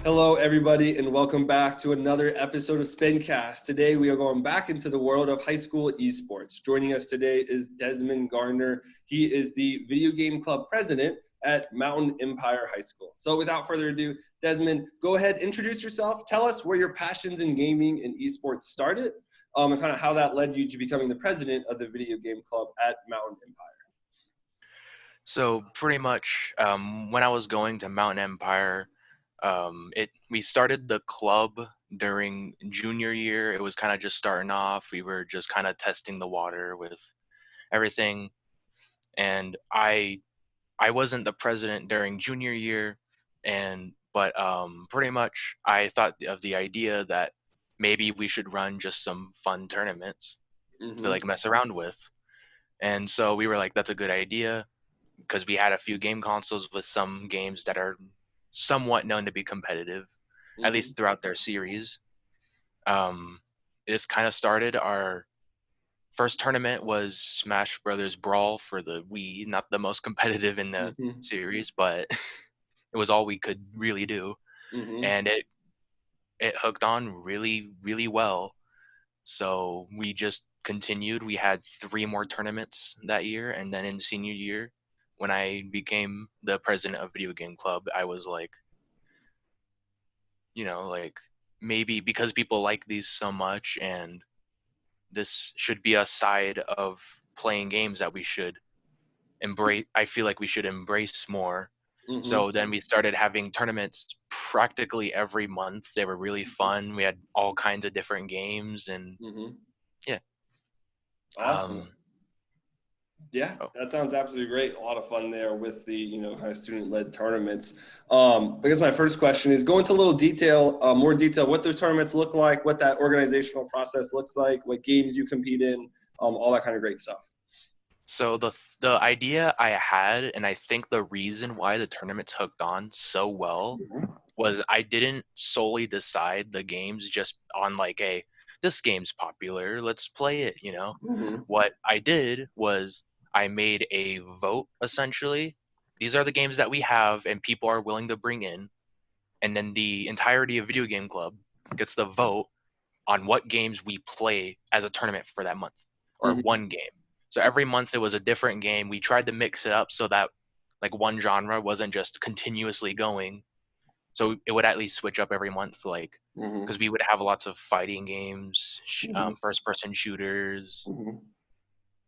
Hello, everybody, and welcome back to another episode of Spincast. Today, we are going back into the world of high school esports. Joining us today is Desmond Gardner. He is the video game club president at Mountain Empire High School. So without further ado, Desmond, go ahead, introduce yourself. Tell us where your passions in gaming and esports started, and kind of how that led you to becoming the president of the video game club at Mountain Empire. So pretty much, when I was going to Mountain Empire, we started the club during junior year. It was kind of just starting off. We were just kind of testing the water with everything, and I wasn't the president during junior year, but pretty much I thought of the idea that maybe we should run just some fun tournaments to Mm-hmm. like mess around with, and so we were like, that's a good idea because we had a few game consoles with some games that are somewhat known to be competitive, at Mm-hmm. least throughout their series. Um, this kind of started our first tournament was Smash Brothers Brawl for the Wii, not the most competitive in the Mm-hmm. series, but it was all we could really do, Mm-hmm. and it hooked on really really well. So we just continued. We had three more tournaments that year, and then in senior year, when I became the president of Video Game Club, I was like, like maybe because people like these so much, and this should be a side of playing games that we should embrace. I feel like we should embrace more. Mm-hmm. So then we started having tournaments practically every month. They were really fun. We had all kinds of different games, and Mm-hmm. yeah. Awesome. Um, Yeah, oh, that sounds absolutely great. A lot of fun there with the, kind of student-led tournaments. I guess my first question is go into a little detail, more detail, what those tournaments look like, what that organizational process looks like, what games you compete in, all that kind of great stuff. So the idea I had, and I think the reason why the tournaments hooked on so well, was I didn't solely decide the games just on like a this game's popular, let's play it, you know. Mm-hmm. What I did was I made a vote essentially. These are the games that we have and people are willing to bring in, and then the entirety of Video Game Club gets the vote on what games we play as a tournament for that month or Mm-hmm. one game. So every month it was a different game. We tried to mix it up so that like one genre wasn't just continuously going. So it would at least switch up every month, like Mm-hmm. because we would have lots of fighting games, Mm-hmm. first-person shooters, Mm-hmm.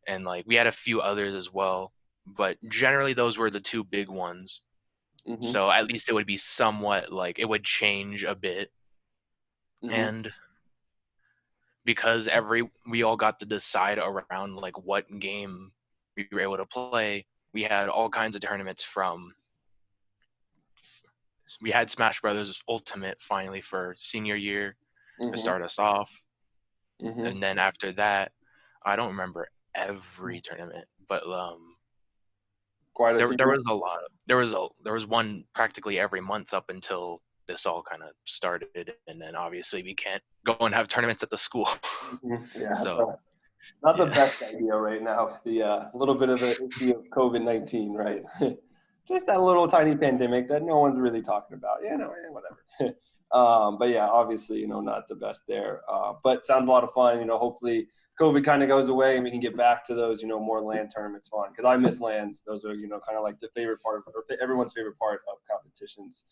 and like we had a few others as well. But generally, those were the two big ones. Mm-hmm. So at least it would be somewhat like it would change a bit, Mm-hmm. and because every we all got to decide around like what game we were able to play. We had all kinds of tournaments from we had Smash Brothers Ultimate finally for senior year to Mm-hmm. start us off, Mm-hmm. and then after that, I don't remember every tournament, but Quite a there few. was a lot. There was one practically every month up until this all kind of started, and then obviously we can't go and have tournaments at the school. Mhm. Yeah, So not the yeah. best idea right now. The little bit of the issue of COVID-19, right? Just that little tiny pandemic that no one's really talking about. Yeah, no, yeah, whatever. But yeah, obviously, not the best there. But sounds a lot of fun. Hopefully COVID kind of goes away and we can get back to those, more land tournaments fun. Because I miss lands. Those are, kind of like the favorite part of, or everyone's favorite part of competitions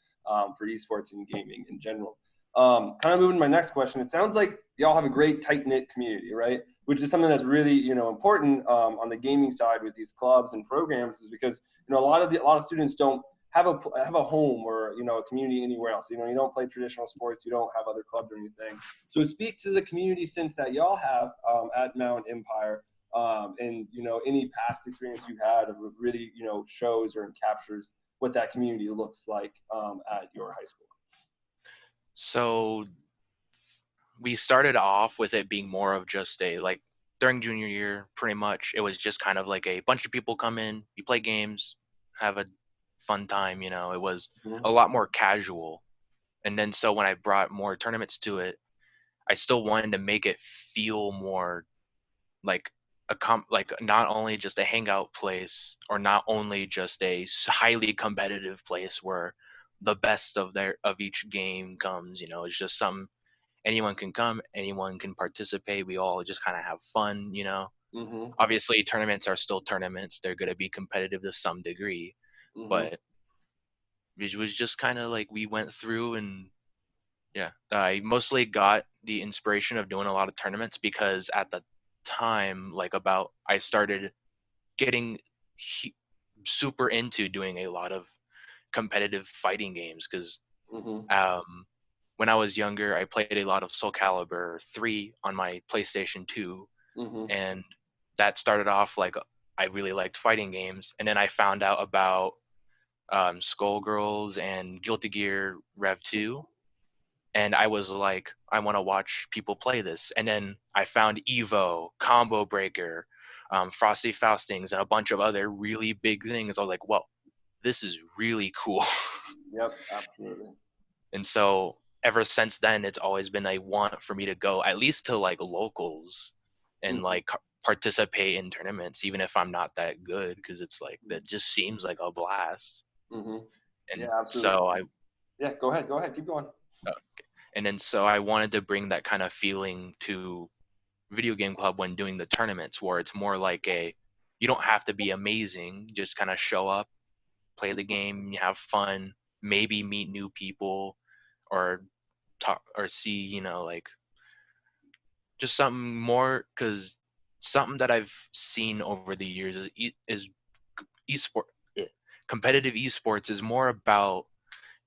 for esports and gaming in general. Kind of moving to my next question. It sounds like y'all have a great tight knit community, right? Which is something that's really important on the gaming side with these clubs and programs, is because a lot of students don't have a home or a community anywhere else. You don't play traditional sports, you don't have other clubs or anything. So speak to the community sense that y'all have at Mount Empire, and any past experience you've had of really shows or captures what that community looks like at your high school. So we started off with it being more of just a like during junior year, pretty much it was just kind of like a bunch of people come in, you play games, have a fun time, it was Mm-hmm. a lot more casual. And then so when I brought more tournaments to it, I still wanted to make it feel more like like not only just a hangout place or not only just a highly competitive place where the best of each game comes. It's just something anyone can come, anyone can participate. We all just kind of have fun. Mhm. Obviously, tournaments are still tournaments. They're going to be competitive to some degree, Mhm. but it was just kind of like we went through. And yeah, I mostly got the inspiration of doing a lot of tournaments because at the time, like about I started getting he- super into doing a lot of competitive fighting games because Mhm. um, when I was younger, I played a lot of Soul Calibur 3 on my PlayStation 2, Mhm. and that started off like I really liked fighting games, and then I found out about Skullgirls and Guilty Gear Rev 2, and I was like, I want to watch people play this. And then I found Evo, Combo Breaker, Frosty Faustings, and a bunch of other really big things. I was like, whoa, this is really cool. Yep. Absolutely. And so ever since then, it's always been a want for me to go at least to like locals and Mhm. like participate in tournaments, even if I'm not that good, because it's like that just seems like a blast. Mhm. Yeah. And Absolutely. so I Yeah. Go ahead. Go ahead. Keep going. uh, and then so I wanted to bring that kind of feeling to video game club when doing the tournaments, where it's more like a you don't have to be amazing, just kind of show up, play the Mhm. game, you have fun, maybe meet new people, or talk or see, like just something more. Because something that I've seen over the years is esport eh, competitive esports is more about,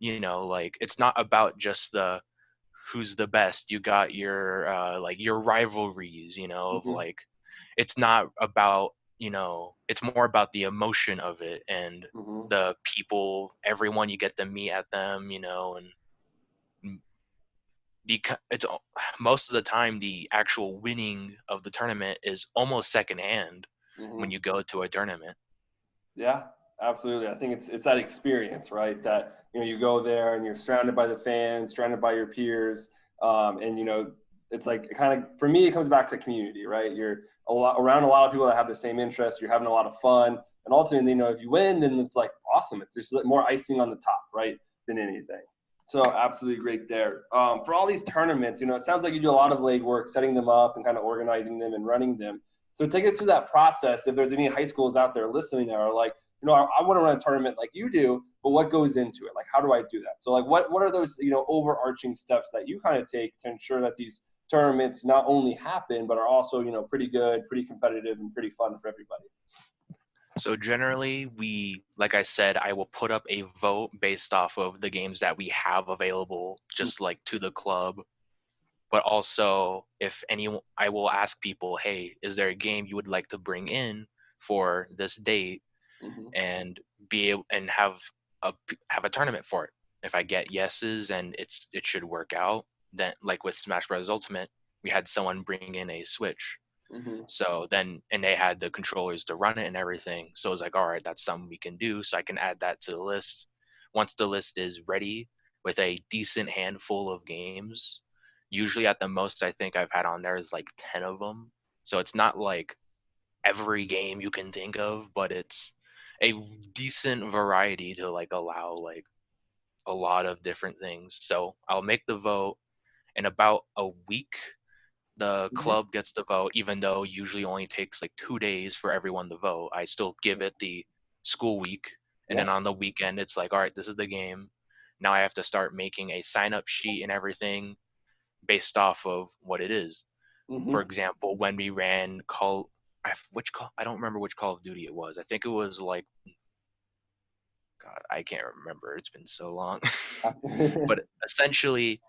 like it's not about just the who's the best. You got your like your rivalries, of Mhm. like it's not about, it's more about the emotion of it and Mhm. the people, everyone you get to meet at them, and it's most of the time the actual winning of the tournament is almost secondhand when Mhm. you go to a tournament. Yeah, absolutely. I think it's that experience, right? That you go there and you're surrounded by the fans, surrounded by your peers, and it's like it kind of for me it comes back to community, right? You're around a lot of people that have the same interests. You're having a lot of fun, and ultimately, if you win, then it's like awesome. It's just like more icing on the top, right, than anything. So absolutely great there. For all these tournaments, it sounds like you do a lot of legwork, setting them up and kind of organizing them and running them. So take us through that process. If there's any high schools out there listening that are like, I want to run a tournament like you do, but what goes into it? Like, how do I do that? So like, what are those, overarching steps that you kind of take to ensure that these tournaments not only happen, but are also, pretty good, pretty competitive and pretty fun for everybody? So generally, like I said, I will put up a vote based off of the games that we have available, just like to the club. But also, if any, I will ask people, hey, is there a game you would like to bring in for this date, Mm-hmm. and be able and have a tournament for it. If I get yeses and it should work out, then like with Smash Bros. Ultimate, we had someone bring in a Switch. Mm-hmm. So then, and they had the controllers to run it and everything. So it was like, all right, that's something we can do. So I can add that to the list. Once the list is ready with a decent handful of games, usually at the most I think I've had on there is like 10 of them. So it's not like every game you can think of, but it's a decent variety to like allow like a lot of different things. So I'll make the vote in about a week. The Mm-hmm. club gets the vote, even though usually only takes like 2 days for everyone to vote. I still give it the school week. And Yeah. then on the weekend, it's like, all right, this is the game. Now I have to start making a sign up sheet and everything based off of what it is. For Mm-hmm. example, when we ran I don't remember which Call of Duty it was. I think it was like, God, I can't remember. It's been so long. But essentially,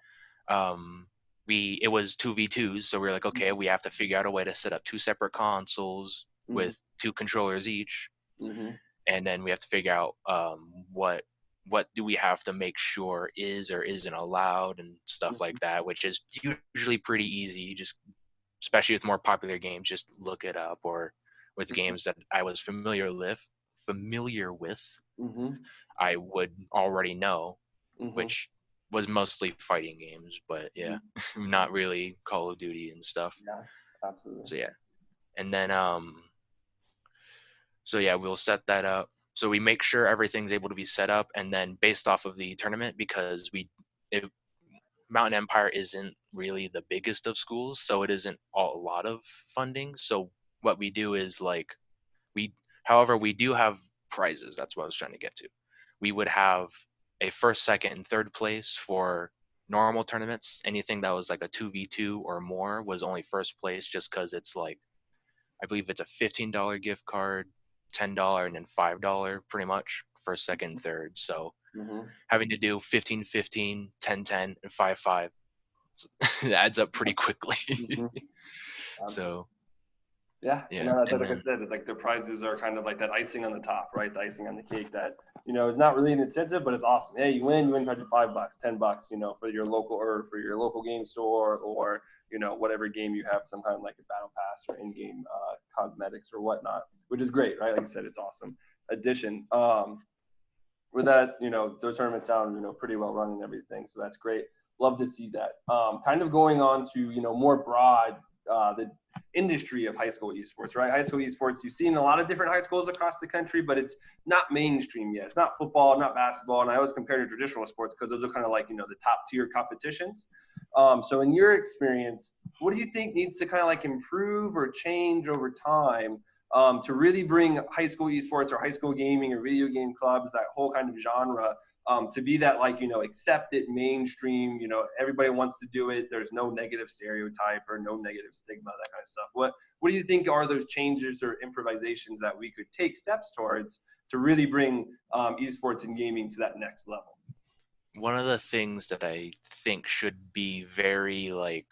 um, it was 2v2s, so we were like, okay, we have to figure out a way to set up two separate consoles Mm-hmm. with two controllers each, Mm-hmm. and then we have to figure out what do we have to make sure is or isn't allowed and stuff like that, which is usually pretty easy. Just especially with more popular games, just look it up. Or with games that I was familiar with, Mm-hmm. I would already know, Mm-hmm. which was mostly fighting games, but yeah, Mm-hmm. not really Call of Duty and stuff. Yeah, absolutely. So yeah, and then so yeah, we'll set that up. So we make sure everything's able to be set up, and then based off of the tournament, because Mountain Empire isn't really the biggest of schools, so it isn't a lot of funding. So what we do is like we, however, we do have prizes. That's what I was trying to get to. We would have a first, second, and third place for normal tournaments. Anything that was like a 2v2 or more was only first place, just because it's like, I believe it's a $15 gift card, $10, and then $5 pretty much first, second, third. So Mm-hmm. having to do 15, 15, 10, 10, and 5, 5, it adds up pretty quickly. Mm-hmm. So Yeah, yeah, and like I then said, like the prizes are kind of like that icing on the top, right? The icing on the cake that, is not really an incentive, but it's awesome. Hey, you win $5, $10, for your local or for your local game store, or, whatever game you have, some kind of like a battle pass or in-game cosmetics or whatnot, which is great, right? Like I said, it's awesome addition. With that, those tournaments sound, pretty well run and everything. So that's great. Love to see that. Kind of going on to, more broad, the industry of high school esports, right? High school esports, you've seen a lot of different high schools across the country, but it's not mainstream yet. It's not football, not basketball. And I always compare to traditional sports because those are kind of like, the top tier competitions. So in your experience, what do you think needs to kind of like improve or change over time to really bring high school esports or high school gaming or video game clubs, that whole kind of genre, to be that like, accepted mainstream, everybody wants to do it. There's no negative stereotype or no negative stigma, that kind of stuff. What do you think are those changes or improvisations that we could take steps towards to really bring esports and gaming to that next level? one of the things that I think should be very like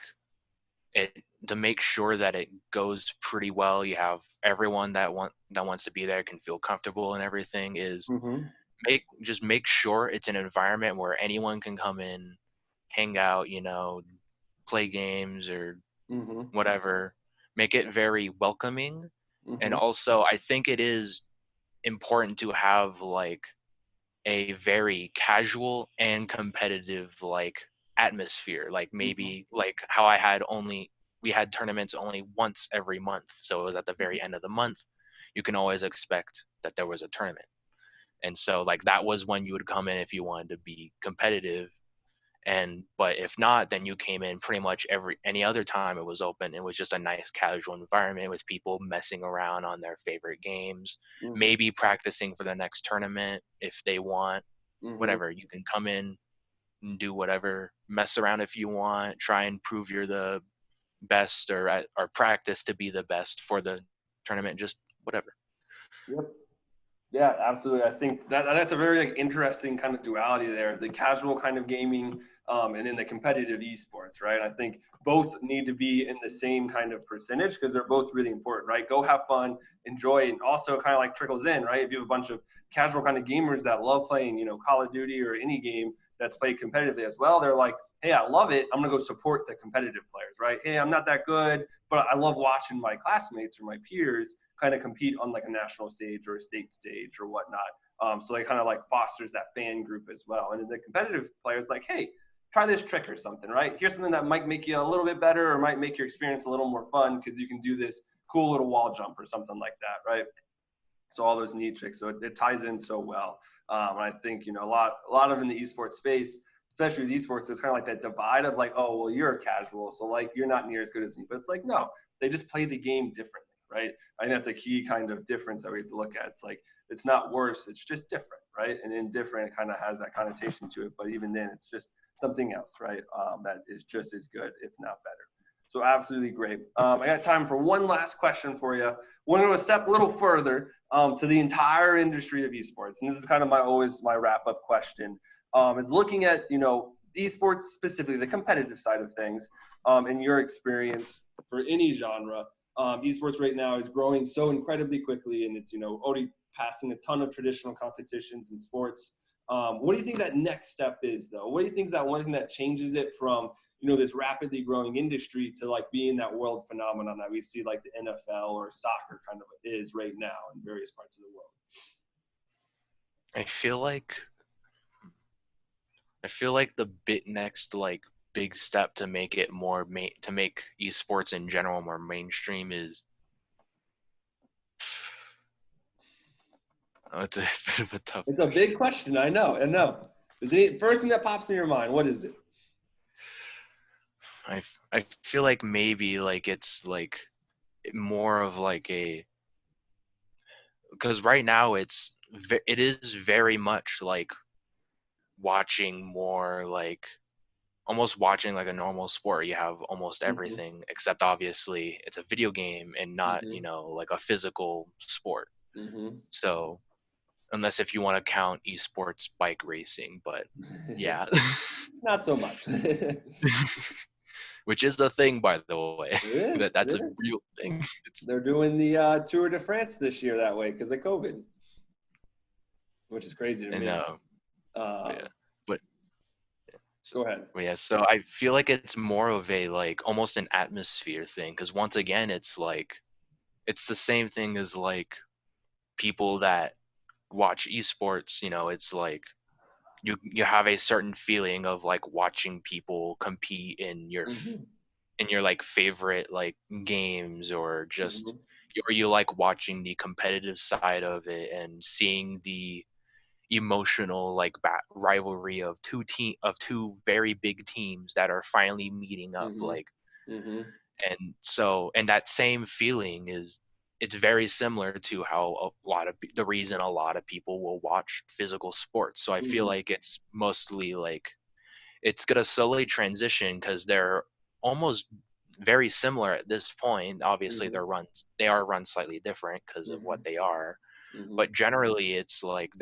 it, to make sure that it goes pretty well, you have everyone that wants to be there can feel comfortable and everything, is Mm-hmm. make sure it's an environment where anyone can come in, hang out, play games or Mm-hmm. whatever. Make it very welcoming. And Mm-hmm. also, I think it is important to have like a very casual and competitive like atmosphere, like Mm-hmm. maybe like how I had only we had tournaments only once every month, so it was at the very end of the month. You can always expect that there was a tournament, and so like that was when you would come in if you wanted to be competitive. And but if not, then you came in pretty much any other time it was open. It was just a nice casual environment with people messing around on their favorite games, maybe practicing for the next tournament if they want. Mm-hmm. Whatever, you can come in and do whatever, mess around if you want, try and prove you're the best, or practice to be the best for the tournament, just whatever. Yep. Yeah, absolutely. I think that's a very like interesting kind of duality there, the casual kind of gaming, and then the competitive esports, right? I think both need to be in the same kind of percentage because they're both really important, right? Go have fun, enjoy, and also kind of like trickles in, right? If you have a bunch of casual kind of gamers that love playing, Call of Duty or any game that's played competitively as well, they're like, hey, I love it. I'm gonna go support the competitive players, right? Hey, I'm not that good, but I love watching my classmates or my peers kind of compete on like a national stage or a state stage or whatnot. So they kind of like fosters that fan group as well. And then the competitive players like, hey, try this trick or something, right? Here's something that might make you a little bit better or might make your experience a little more fun because you can do this cool little wall jump or something like that, right? So all those neat tricks. So it ties in so well. And I think, a lot of in the esports space, especially the esports, it's kind of like that divide of like, oh, well, you're a casual, so like you're not near as good as me. But it's like, no, they just play the game differently, right? I think that's a key kind of difference that we have to look at. It's like it's not worse, it's just different, right? And indifferent kind of has that connotation to it, but even then, it's just something else, right? That is just as good, if not better. So absolutely great. I got time for one last question for you. Want to step a little further to the entire industry of esports, and this is kind of my wrap up question. Is looking at esports specifically, the competitive side of things, in your experience for any genre. Esports right now is growing so incredibly quickly, and it's already passing a ton of traditional competitions in sports. What do you think that next step is, though? What do you think is that one thing that changes it from this rapidly growing industry to like being that world phenomenon that we see like the NFL or soccer kind of is right now in various parts of the world? I feel like the next like big step to make it more to make esports in general more mainstream is It's a bit of a tough It's a question. big question. I know. Is it first thing that pops in your mind? What is it? I feel like maybe like it's like more of like a, because right now it is very much like watching more like almost watching like a normal sport. You have almost Mm-hmm. everything except obviously it's a video game and not, Mm-hmm. like a physical sport. Mm-hmm. So unless if you want to count esports bike racing, but yeah. Not so much. It Which is the thing, by the way. is. That's It a is. real thing. It's They're doing the Tour de France this year that way because of COVID, which is crazy to and me. yeah, Um, but so, Go ahead. but yeah, so I feel like it's more of a like almost an atmosphere thing, because once again it's like it's the same thing as like people that watch esports. It's like you have a certain feeling of like watching people compete Mm-hmm. in your like favorite like games, or just Mm-hmm. or you like watching the competitive side of it and seeing the emotional like rivalry of two very big teams that are finally meeting up, Mm-hmm. like. Mm-hmm. And that same feeling is, it's very similar to how the reason a lot of people will watch physical sports. So I feel Mm-hmm. like it's mostly like it's gonna slowly transition, because they're almost very similar at this point. Obviously Mm-hmm. they are run slightly different because of what Mm-hmm. they are, Mm-hmm. but generally it's like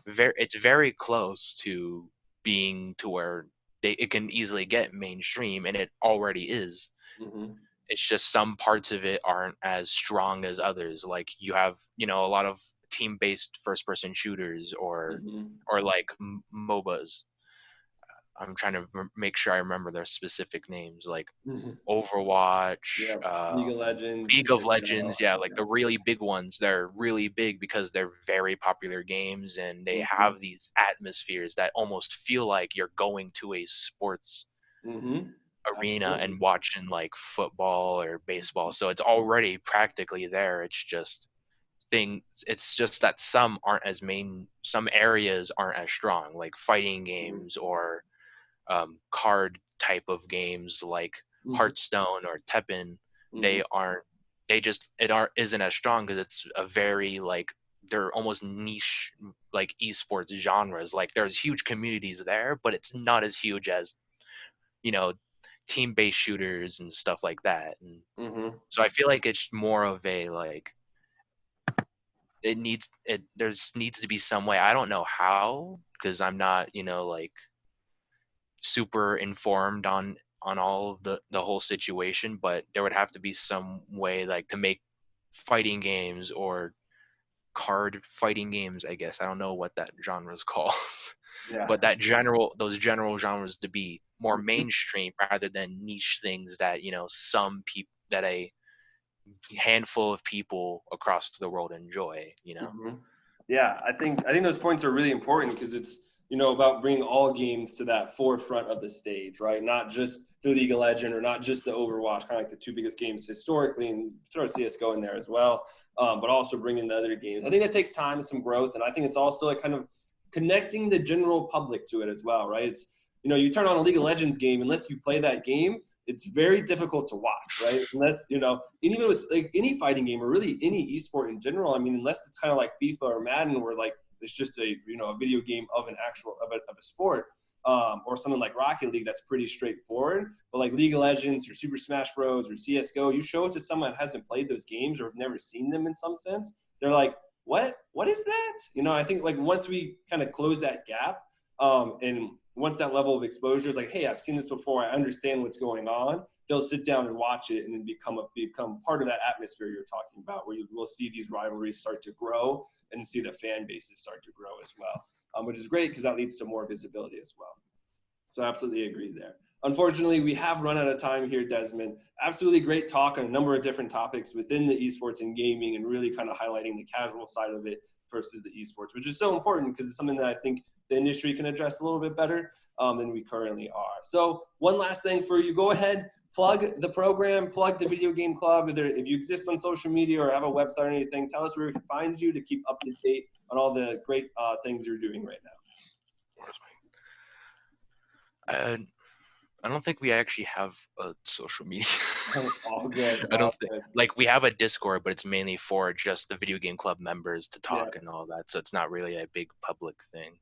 it's very close to being to where it can easily get mainstream, and it already is. Mm-hmm. It's just some parts of it aren't as strong as others. Like you have, a lot of team-based first-person shooters, Mm-hmm. or like MOBAs. I'm trying to make sure I remember their specific names, like Mm-hmm. Overwatch, Yeah. League of Legends, League of Legends. CS:GO. Yeah, like Yeah. the really big ones. They're really big because they're very popular games, and they Mm-hmm. have these atmospheres that almost feel like you're going to a sports Mm-hmm. arena and Absolutely. watching like football or baseball. So it's already practically there. It's just that some areas aren't as strong, like fighting Mm-hmm. games, or card type of games like Mm-hmm. Hearthstone or Tekken. Mm-hmm. They aren't. They just it aren't isn't as strong because it's a very like they're almost niche like esports genres. Like there's huge communities there, but it's not as huge as you know team-based shooters and stuff like that. And Mm-hmm. so I feel like it's more of a like there's needs to be some way. I don't know how, because I'm not like super informed on all of the whole situation, but there would have to be some way like to make fighting games or card fighting games, I guess. I don't know what that genre is called. Yeah. But those general genres to be more mainstream rather than niche things that some people that a handful of people across the world enjoy. Mm-hmm. Yeah, I think those points are really important because it's about bringing all games to that forefront of the stage, right? Not just the League of Legends or not just the Overwatch, kind of like the two biggest games historically, and throw CS:GO in there as well, but also bringing the other games. I think that takes time, some growth, and I think it's also like kind of connecting the general public to it as well, right? It's you turn on a League of Legends game, unless you play that game, it's very difficult to watch, right? Unless, and even with like any fighting game or really any esport in general, I mean, unless it's kind of like FIFA or Madden where like it's just a video game of an actual, of a sport, or something like Rocket League that's pretty straightforward. But like League of Legends or Super Smash Bros. Or CSGO, you show it to someone that hasn't played those games or have never seen them in some sense, they're like, what is that? I think like once we kind of close that gap, and once that level of exposure is like, hey, I've seen this before, I understand what's going on, they'll sit down and watch it and then become part of that atmosphere you're talking about, where you will see these rivalries start to grow and see the fan bases start to grow as well, which is great because that leads to more visibility as well. So I absolutely agree there. Unfortunately, we have run out of time here, Desmond. Absolutely great talk on a number of different topics within the esports and gaming, and really kind of highlighting the casual side of it versus the esports, which is so important because it's something that I think the industry can address a little bit better than we currently are. So one last thing for you, go ahead, plug the program, plug the video game club. If you exist on social media or have a website or anything, tell us where we can find you to keep up to date on all the great things you're doing right now. I don't think we actually have a social media. All good. I All don't think, good. like, we have a Discord, but it's mainly for just the video game club members to Yeah. talk and all that. So it's not really a big public thing.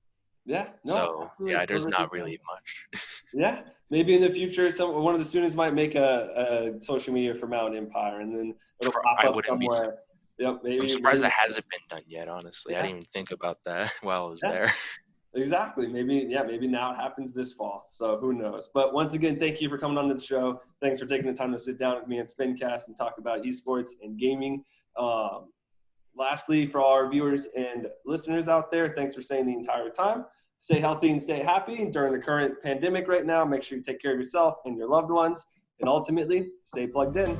Yeah. No, So absolutely. yeah, there's Perfectly not fine. really much. Yeah, maybe in the future, one of the students might make a social media for Mountain Empire, and then it'll pop I up wouldn't be. somewhere. Yep, I'm maybe. surprised that hasn't been done yet. Honestly, I Yeah, didn't even think about that while I was yeah, there. exactly. Maybe now it happens this fall. So who knows? But once again, thank you for coming on to the show. Thanks for taking the time to sit down with me and Spincast and talk about esports and gaming. Lastly, for all our viewers and listeners out there, thanks for staying the entire time. Stay healthy and stay happy during the current pandemic right now. Make sure you take care of yourself and your loved ones. And ultimately, stay plugged in.